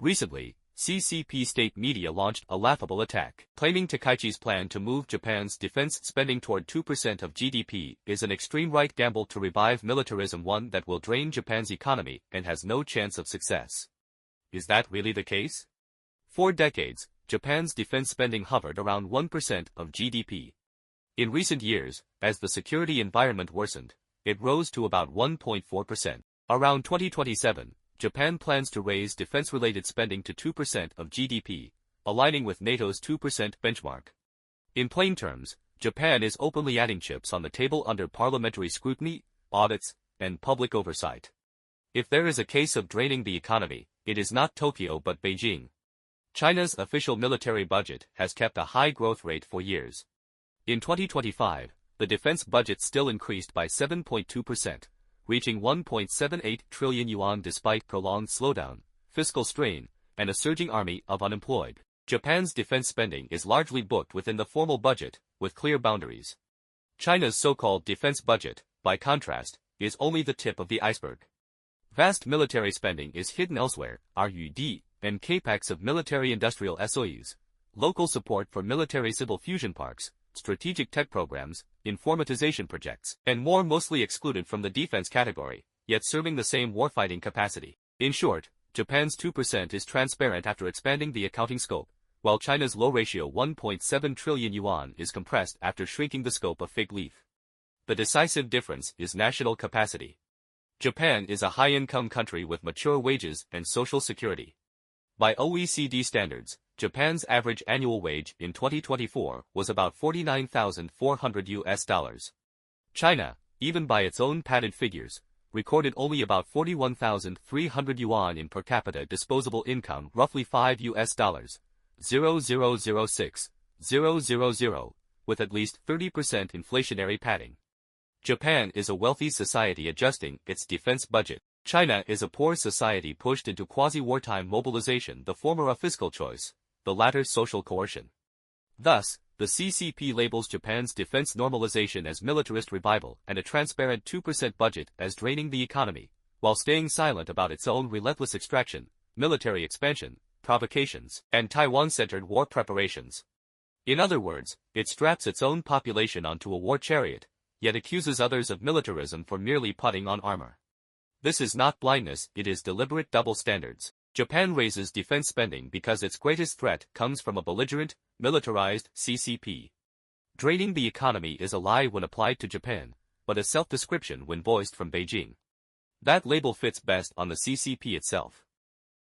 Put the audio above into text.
Recently, CCP state media launched a laughable attack, claiming Takaichi's plan to move Japan's defense spending toward 2% of GDP is an extreme right gamble to revive militarism, one that will drain Japan's economy and has no chance of success. Is that really the case? For decades, Japan's defense spending hovered around 1% of GDP. In recent years, as the security environment worsened, it rose to about 1.4%. Around 2027, Japan plans to raise defense-related spending to 2% of GDP, aligning with NATO's 2% benchmark. In plain terms, Japan is openly adding chips on the table under parliamentary scrutiny, audits, and public oversight. If there is a case of draining the economy, it is not Tokyo but Beijing. China's official military budget has kept a high growth rate for years. In 2025, the defense budget still increased by 7.2%. Reaching 1.78 trillion yuan despite prolonged slowdown, fiscal strain, and a surging army of unemployed. Japan's defense spending is largely booked within the formal budget, with clear boundaries. China's so-called defense budget, by contrast, is only the tip of the iceberg. Vast military spending is hidden elsewhere, RUD, and capex of military-industrial SOEs, local support for military-civil fusion parks, strategic tech programs, informatization projects, and more, mostly excluded from the defense category, yet serving the same warfighting capacity. In short, Japan's 2% is transparent after expanding the accounting scope, while China's low-ratio 1.7 trillion yuan is compressed after shrinking the scope of fig leaf. The decisive difference is national capacity. Japan is a high-income country with mature wages and social security. By OECD standards, Japan's average annual wage in 2024 was about $49,400. China, even by its own padded figures, recorded only about 41,300 yuan in per capita disposable income, roughly $5,000,000, with at least 30% inflationary padding. Japan is a wealthy society adjusting its defense budget. China is a poor society pushed into quasi-wartime mobilization, the former a fiscal choice, the latter social coercion. Thus, the CCP labels Japan's defense normalization as militarist revival and a transparent 2% budget as draining the economy, while staying silent about its own relentless extraction, military expansion, provocations, and Taiwan-centered war preparations. In other words, it straps its own population onto a war chariot, yet accuses others of militarism for merely putting on armor. This is not blindness, it is deliberate double standards. Japan raises defense spending because its greatest threat comes from a belligerent, militarized CCP. Draining the economy is a lie when applied to Japan, but a self-description when voiced from Beijing. That label fits best on the CCP itself.